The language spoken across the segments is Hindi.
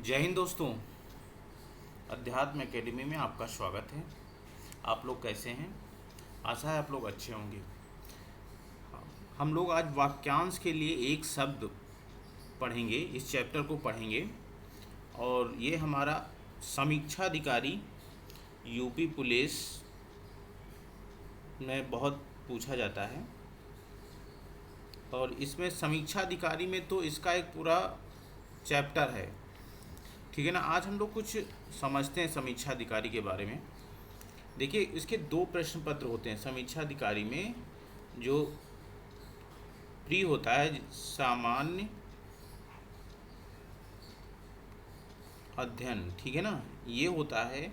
जय हिंद दोस्तों। अध्यात्म एकेडमी में आपका स्वागत है। आप लोग कैसे हैं? आशा है आप लोग अच्छे होंगे। हम लोग आज वाक्यांश के लिए एक शब्द पढ़ेंगे, इस चैप्टर को पढ़ेंगे। और ये हमारा समीक्षाधिकारी यूपी पुलिस में बहुत पूछा जाता है। और इसमें समीक्षाधिकारी में तो इसका एक पूरा चैप्टर है, ठीक है ना। आज हम लोग कुछ समझते हैं समीक्षा अधिकारी के बारे में। देखिए, इसके दो प्रश्न पत्र होते हैं समीक्षा अधिकारी में। जो प्री होता है सामान्य अध्ययन, ठीक है ना, ये होता है।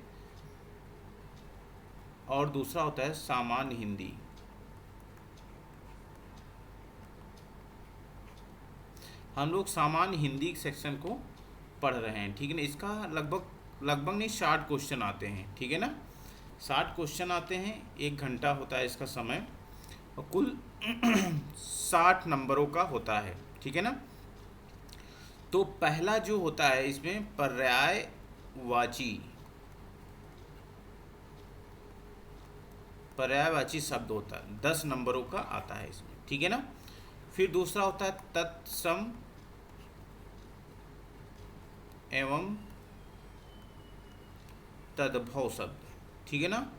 और दूसरा होता है सामान्य हिंदी। हम लोग सामान्य हिंदी सेक्शन को पढ़ रहे हैं, ठीक है ना। इसका लगभग नहीं 60 क्वेश्चन आते हैं, ठीक है ना। 60 क्वेश्चन आते हैं, 1 घंटा होता है इसका समय, और कुल 60 नंबरों का होता है, ठीक है ना। तो पहला जो होता है इसमें पर्यायवाची शब्द होता है, 10 नंबरों का आता है इसमें, ठीक है ना। फिर दूसरा होता है तत्सम एवं तद्भव शब्द, ठीक है ना।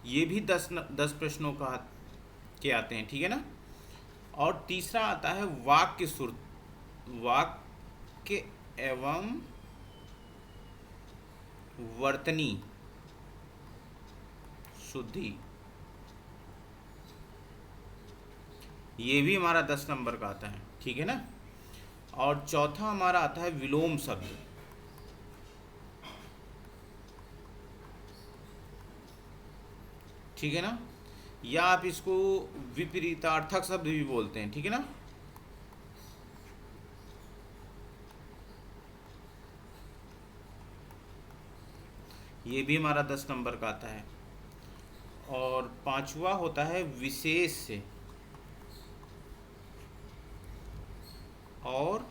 ये भी 10 प्रश्नों का के आते हैं, ठीक है ना। और तीसरा आता है वाक्य एवं वर्तनी शुद्धि, ये भी हमारा 10 नंबर का आता है, ठीक है ना। और चौथा हमारा आता है विलोम शब्द, ठीक है ना। या आप इसको विपरीतार्थक शब्द भी बोलते हैं, ठीक है ना। ये भी हमारा 10 नंबर का आता है। और पांचवा होता है विशेष और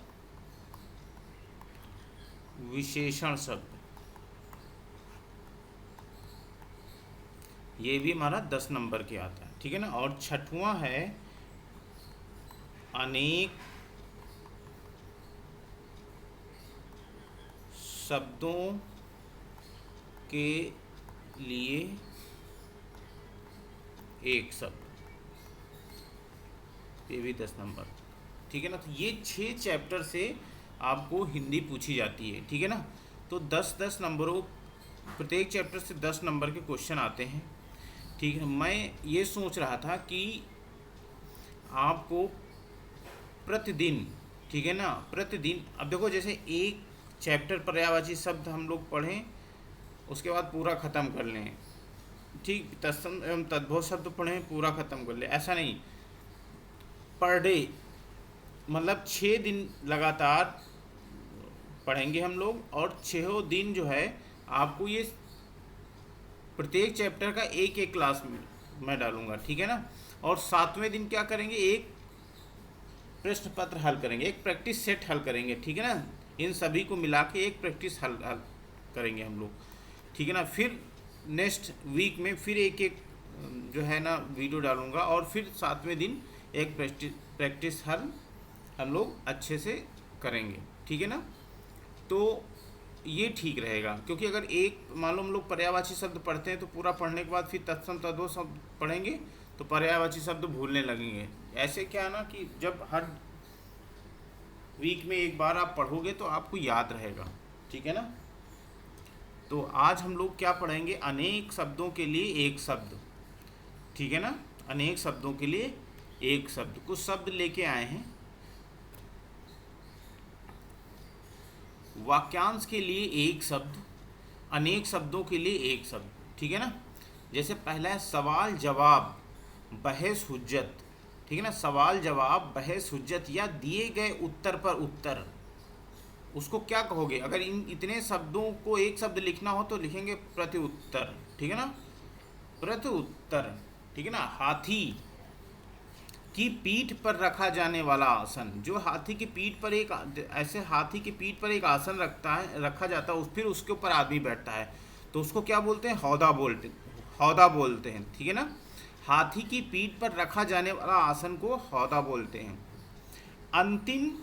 विशेषण शब्द, ये भी हमारा 10 नंबर के आता है, ठीक है ना। और छठवां है अनेक शब्दों के लिए एक शब्द, ये भी 10 नंबर, ठीक है ना। तो ये 6 चैप्टर से आपको हिंदी पूछी जाती है, ठीक है ना। तो 10-10 नंबरों, प्रत्येक चैप्टर से 10 नंबर के क्वेश्चन आते हैं, ठीक है। मैं ये सोच रहा था कि आपको प्रतिदिन, ठीक है ना, प्रतिदिन, अब देखो जैसे एक चैप्टर पर्यायवाची शब्द हम लोग पढ़ें, उसके बाद पूरा ख़त्म कर लें, ठीक। तत्सम एवं तद्भव शब्द पढ़ें, पूरा ख़त्म कर लें, ऐसा नहीं। पर डे मतलब 6 दिन लगातार पढ़ेंगे हम लोग, और 6 दिन जो है आपको ये प्रत्येक चैप्टर का एक एक क्लास में मैं डालूंगा, ठीक है ना। और 7वें दिन क्या करेंगे, एक प्रश्न पत्र हल करेंगे, एक प्रैक्टिस सेट हल करेंगे, ठीक है ना। इन सभी को मिला के एक प्रैक्टिस हल करेंगे हम लोग, ठीक है ना। फिर नेक्स्ट वीक में फिर एक एक जो है ना वीडियो डालूंगा, और फिर 7वें दिन एक प्रैक्टिस हल हम लोग अच्छे से करेंगे, ठीक है ना। तो ये ठीक रहेगा, क्योंकि अगर एक मान लो हम लोग पर्यायवाची शब्द पढ़ते हैं तो पूरा पढ़ने के बाद फिर तत्सम तद्भव शब्द पढ़ेंगे तो पर्यायवाची शब्द भूलने लगेंगे। ऐसे क्या है ना कि जब हर वीक में एक बार आप पढ़ोगे तो आपको याद रहेगा, ठीक है ना। तो आज हम लोग क्या पढ़ेंगे, अनेक शब्दों के लिए एक शब्द, ठीक है ना। अनेक शब्दों के लिए एक शब्द, कुछ शब्द लेके आए हैं। वाक्यांश के लिए एक शब्द, अनेक शब्दों के लिए एक शब्द, ठीक है ना। जैसे पहला है सवाल जवाब बहस हुज्जत, ठीक है ना। सवाल जवाब बहस हुज्जत या दिए गए उत्तर पर उत्तर, उसको क्या कहोगे? अगर इन इतने शब्दों को एक शब्द लिखना हो तो लिखेंगे प्रत्युत्तर, ठीक है ना, प्रत्युत्तर, ठीक है ना। हाथी, की पीठ पर रखा जाने वाला आसन, जो हाथी की पीठ पर एक ऐसे हाथी की पीठ पर एक आसन रखा जाता है, फिर उसके ऊपर आदमी बैठता है, तो उसको क्या बोलते हैं? हौदा बोलते हैं, ठीक है ना। हाथी की पीठ पर रखा जाने वाला आसन को हौदा बोलते हैं। अंतिम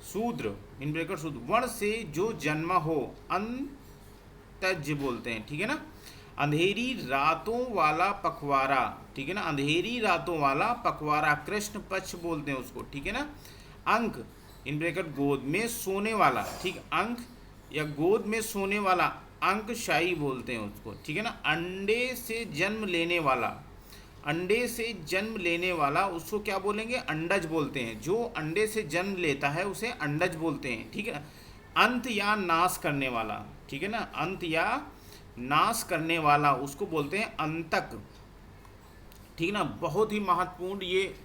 शूद्र इन ब्रेकर शूद्र वर्ण से जो जन्मा हो अंतज बोलते हैं, ठीक है ना। अंधेरी रातों वाला पखवारा, ठीक है ना, अंधेरी रातों वाला पखवारा कृष्ण पक्ष बोलते हैं उसको, ठीक है ना। अंक इन ब्रेकेट गोद में सोने वाला, ठीक, अंक या गोद में सोने वाला अंकशाही बोलते हैं उसको, ठीक है ना। अंडे से जन्म लेने वाला, अंडे से जन्म लेने वाला उसको क्या बोलेंगे? अंडज बोलते हैं। जो अंडे से जन्म लेता है उसे अंडज बोलते हैं, ठीक है ना। अंत या नाश करने वाला, ठीक है ना, अंत या नाश करने वाला उसको बोलते हैं अंतक, ठीक ना। बहुत ही महत्वपूर्ण ये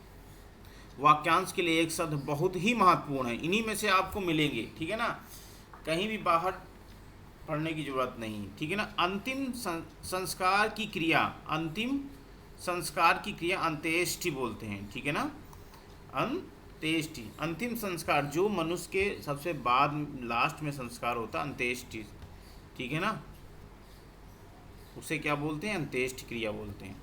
वाक्यांश के लिए एक शब्द बहुत ही महत्वपूर्ण है, इन्हीं में से आपको मिलेंगे, ठीक है ना, कहीं भी बाहर पढ़ने की जरूरत नहीं, ठीक है ना। अंतिम संस्कार की क्रिया, अंतिम संस्कार की क्रिया अंत्येष्टि बोलते हैं, ठीक है ना। अंत्येष्टि, अंतिम संस्कार जो मनुष्य के सबसे बाद लास्ट में संस्कार होता है, अंत्येष्टि, ठीक है ना, उसे क्या बोलते हैं? अंत्येष्टि क्रिया बोलते हैं।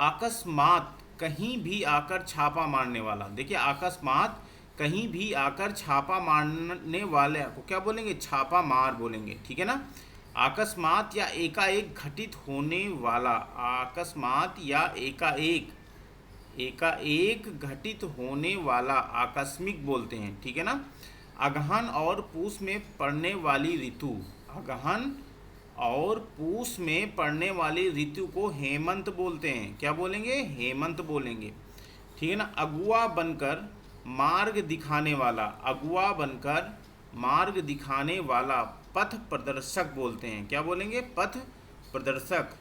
अकस्मात कहीं भी आकर छापा मारने वाला, देखिए अकस्मात कहीं भी आकर छापा मारने वाले को क्या बोलेंगे? छापा मार बोलेंगे, ठीक है ना। अकस्मात या एकाएक घटित होने वाला, अकस्मात या एकाएक घटित होने वाला आकस्मिक बोलते हैं, ठीक है ना। अगहन और पूस में पड़ने वाली ऋतु, अगहन और पूस में पड़ने वाली ऋतु को हेमंत बोलते हैं, क्या बोलेंगे? हेमंत बोलेंगे, ठीक है ना। अगुआ बनकर मार्ग दिखाने वाला, अगुआ बनकर मार्ग दिखाने वाला पथ प्रदर्शक बोलते हैं, क्या बोलेंगे? पथ प्रदर्शक।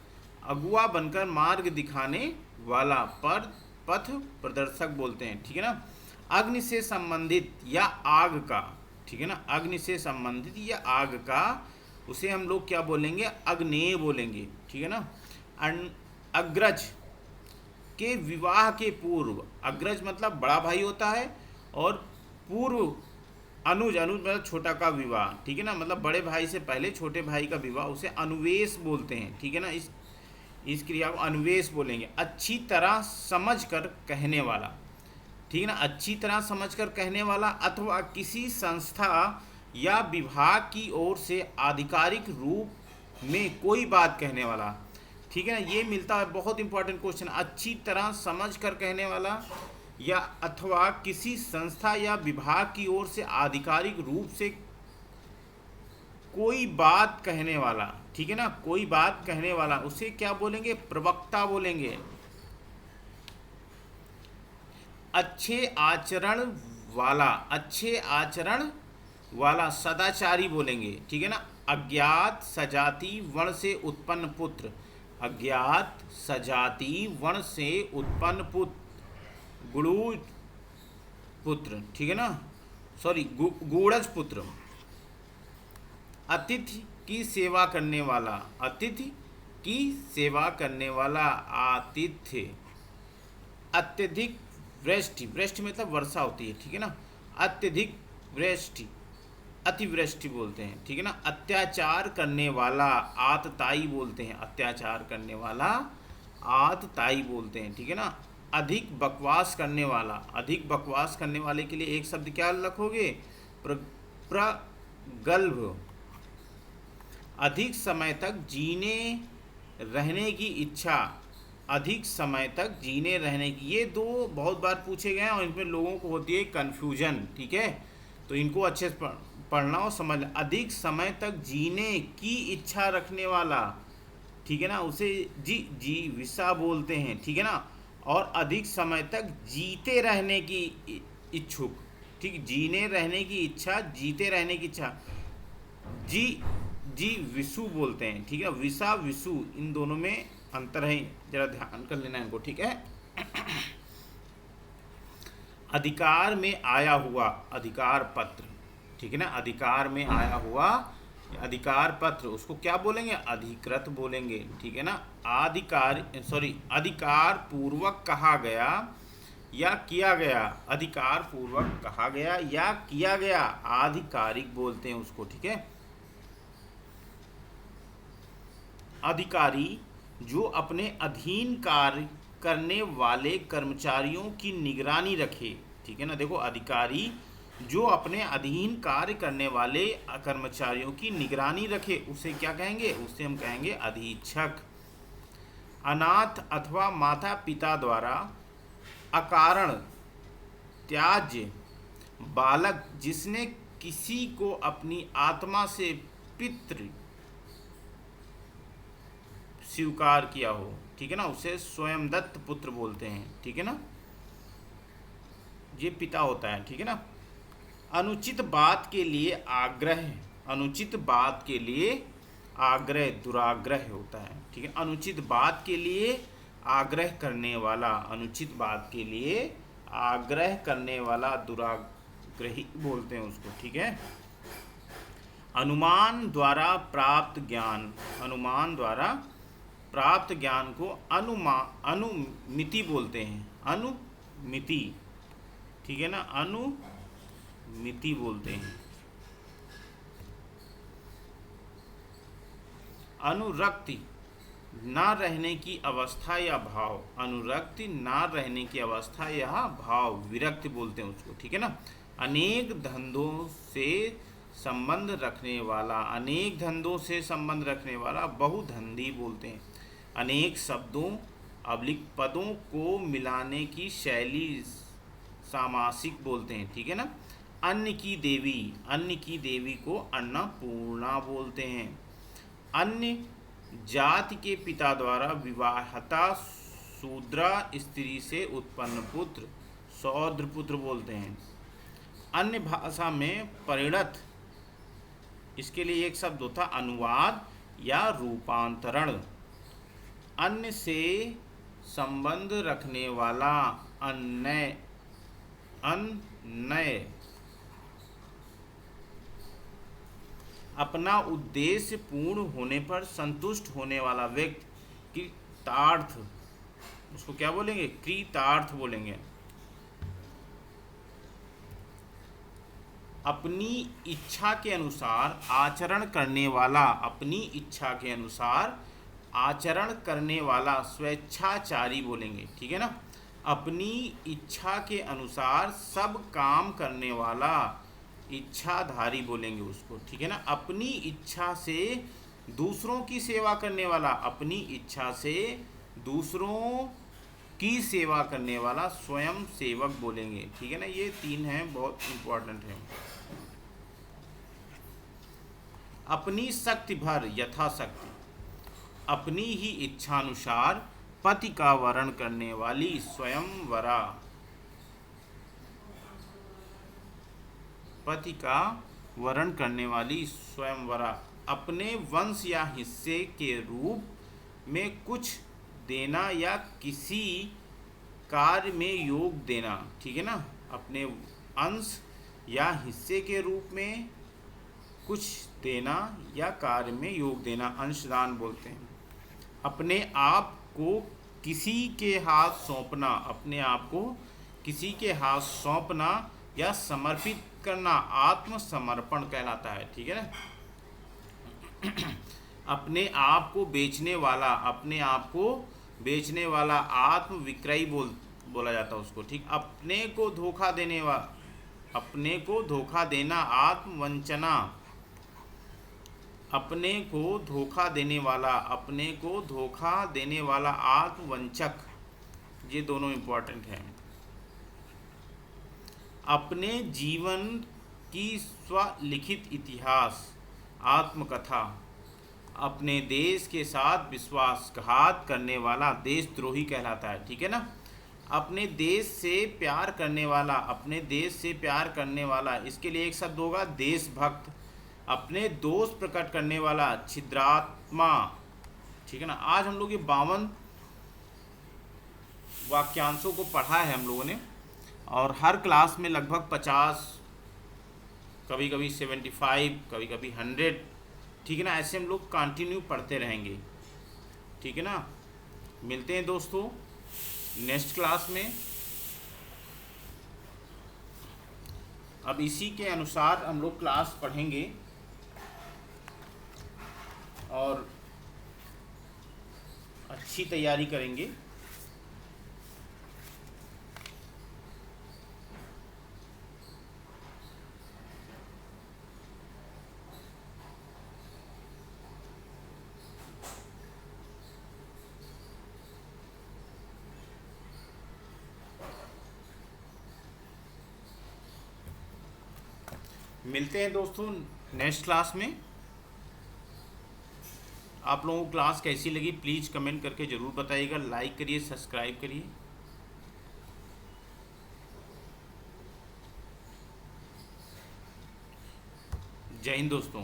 अगुआ बनकर मार्ग दिखाने वाला पथ प्रदर्शक बोलते हैं, ठीक है ना। अग्नि से संबंधित या आग का, ठीक है ना, अग्नि से संबंधित या आग का उसे हम लोग क्या बोलेंगे? अग्नेय बोलेंगे, ठीक है ना। अग्रज के विवाह के पूर्व, अग्रज मतलब बड़ा भाई होता है, और पूर्व अनुज मतलब छोटा का विवाह, ठीक है ना, मतलब बड़े भाई से पहले छोटे भाई का विवाह, उसे अनुवेश बोलते हैं, ठीक है ना। इस क्रिया को अनुवेश बोलेंगे। अच्छी तरह समझ कर कहने वाला, ठीक है ना, अच्छी तरह समझ कर कहने वाला, अथवा किसी संस्था या विभाग की ओर से आधिकारिक रूप में कोई बात कहने वाला, ठीक है ना। ये मिलता है, बहुत इंपॉर्टेंट क्वेश्चन, अच्छी तरह समझ कर कहने वाला या अथवा किसी संस्था या विभाग की ओर से आधिकारिक रूप से कोई बात कहने वाला, ठीक है ना, कोई बात कहने वाला उसे क्या बोलेंगे? प्रवक्ता बोलेंगे। अच्छे आचरण वाला, अच्छे आचरण वाला सदाचारी बोलेंगे, ठीक है ना। अज्ञात सजाति वर्ण से उत्पन्न पुत्र, अज्ञात सजाति वर्ण से उत्पन्न पुत्र, गुणज पुत्र, ठीक है ना, सॉरी गूढ़ज पुत्र। अतिथि की सेवा करने वाला, अतिथि की सेवा करने वाला आतिथ्य। अत्यधिक वृष्टि, वृष्टि मतलब वर्षा होती है, ठीक है ना, अत्यधिक वृष्टि अतिवृष्टि बोलते हैं, ठीक है ना। अत्याचार करने वाला आतताई बोलते हैं, अत्याचार करने वाला आतताई बोलते हैं, ठीक है ना। अधिक बकवास करने वाला, अधिक बकवास करने वाले के लिए एक शब्द क्या रखोगे? प्रगल्भ। अधिक समय तक जीने रहने की इच्छा, अधिक समय तक जीने रहने की, ये दो बहुत बार पूछे गए हैं और इनमें लोगों को होती है कन्फ्यूजन, ठीक है, तो इनको अच्छे से पढ़ना और समझ। अधिक समय तक जीने की इच्छा रखने वाला, ठीक है ना, उसे जीविका बोलते हैं, ठीक है ना। और अधिक समय तक जीते रहने की इच्छुक, ठीक, जीने रहने की इच्छा, जीते रहने की इच्छा, विसु बोलते हैं, ठीक है। विसा विसु इन दोनों में अंतर है, जरा ध्यान कर लेना इनको, ठीक है। अधिकार में आया हुआ, अधिकार पत्र, ठीक है ना, अधिकार में आया हुआ अधिकार पत्र, उसको क्या बोलेंगे? अधिकृत बोलेंगे, ठीक है ना। अधिकार पूर्वक कहा गया या किया गया, अधिकार पूर्वक कहा गया या किया गया, आधिकारिक बोलते हैं उसको, ठीक है। अधिकारी जो अपने अधीन कार्य करने वाले कर्मचारियों की निगरानी रखे, ठीक है ना। देखो, अधिकारी जो अपने अधीन कार्य करने वाले कर्मचारियों की निगरानी रखे, उसे क्या कहेंगे? उसे हम कहेंगे अधीक्षक। अनाथ अथवा माता पिता द्वारा अकारण त्याज्य बालक जिसने किसी को अपनी आत्मा से पितृ स्वीकार किया हो, ठीक है ना, उसे स्वयं दत्त पुत्र बोलते हैं, ठीक है ना। ये पिता होता है, ठीक है ना। अनुचित बात के लिए आग्रह, अनुचित बात के लिए आग्रह दुराग्रह होता है, ठीक है। अनुचित बात के लिए आग्रह करने वाला, अनुचित बात के लिए आग्रह करने वाला दुराग्रही बोलते हैं उसको, ठीक है। अनुमान द्वारा प्राप्त ज्ञान, अनुमान द्वारा प्राप्त ज्ञान को अनुमिति बोलते हैं, अनुमिति, ठीक है ना, अनुमिति बोलते हैं। अनुरक्ति ना रहने की अवस्था या भाव, अनुरक्ति ना रहने की अवस्था या भाव, विरक्ति बोलते हैं उसको, ठीक है ना। अनेक धंधों से संबंध रखने वाला, अनेक धंधों से संबंध रखने वाला बहुधंधी बोलते हैं। अनेक शब्दों अब्लिक पदों को मिलाने की शैली सामासिक बोलते हैं, ठीक है ना। अन्न की देवी, अन्न की देवी को अन्नपूर्णा बोलते हैं। अन्य जाति के पिता द्वारा विवाहता शूद्रा स्त्री से उत्पन्न पुत्र शौद्र पुत्र बोलते हैं। अन्य भाषा में परिणत, इसके लिए एक शब्द होता अनुवाद या रूपांतरण। अन्य से संबंध रखने वाला, अन्य, अन्य। अपना उद्देश्य पूर्ण होने पर संतुष्ट होने वाला व्यक्ति कृतार्थ, उसको क्या बोलेंगे? कृतार्थ बोलेंगे। अपनी इच्छा के अनुसार आचरण करने वाला, अपनी इच्छा के अनुसार आचरण करने वाला स्वेच्छाचारी बोलेंगे, ठीक है ना। अपनी इच्छा के अनुसार सब काम करने वाला इच्छाधारी बोलेंगे उसको, ठीक है ना। अपनी इच्छा से दूसरों की सेवा करने वाला, अपनी इच्छा से दूसरों की सेवा करने वाला स्वयं सेवक बोलेंगे, ठीक है ना। ये तीन हैं, बहुत इंपॉर्टेंट हैं। अपनी शक्ति भर यथाशक्ति, अपनी ही इच्छानुसार पति का वरण करने वाली स्वयंवरा, पति का वरण करने वाली स्वयंवरा। अपने वंश या हिस्से के रूप में कुछ देना या किसी कार्य में योग देना, ठीक है ना। अपने अंश या हिस्से के रूप में कुछ देना या कार्य में योग देना, अंशदान बोलते हैं। अपने आप को किसी के हाथ सौंपना, अपने आप को किसी के हाथ सौंपना या समर्पित करना आत्मसमर्पण कहलाता है, ठीक है ना। अपने आप को बेचने वाला, अपने आप को बेचने वाला आत्म विक्रयी बोला जाता है उसको, ठीक। अपने को धोखा देने वाला, अपने को धोखा देना आत्मवंचना, अपने को धोखा देने वाला, अपने को धोखा देने वाला आत्मवंचक, ये दोनों इंपॉर्टेंट हैं। अपने जीवन की स्वलिखित इतिहास आत्मकथा, अपने देश के साथ विश्वासघात करने वाला देशद्रोही कहलाता है, ठीक है ना। अपने देश से प्यार करने वाला, अपने देश से प्यार करने वाला, इसके लिए एक शब्द होगा देशभक्त। अपने दोष प्रकट करने वाला छिद्रात्मा, ठीक है ना। आज हम लोग ये 52 वाक्यांशों को पढ़ा है हम लोगों ने, और हर क्लास में लगभग 50, कभी कभी 75, कभी कभी 100 ठीक है ना। ऐसे हम लोग कंटिन्यू पढ़ते रहेंगे, ठीक है ना। मिलते हैं दोस्तों नेक्स्ट क्लास में। अब इसी के अनुसार हम लोग क्लास पढ़ेंगे और अच्छी तैयारी करेंगे। मिलते हैं दोस्तों नेक्स्ट क्लास में। आप लोगों को क्लास कैसी लगी प्लीज़ कमेंट करके ज़रूर बताइएगा। लाइक करिए, सब्सक्राइब करिए। जय हिंद दोस्तों।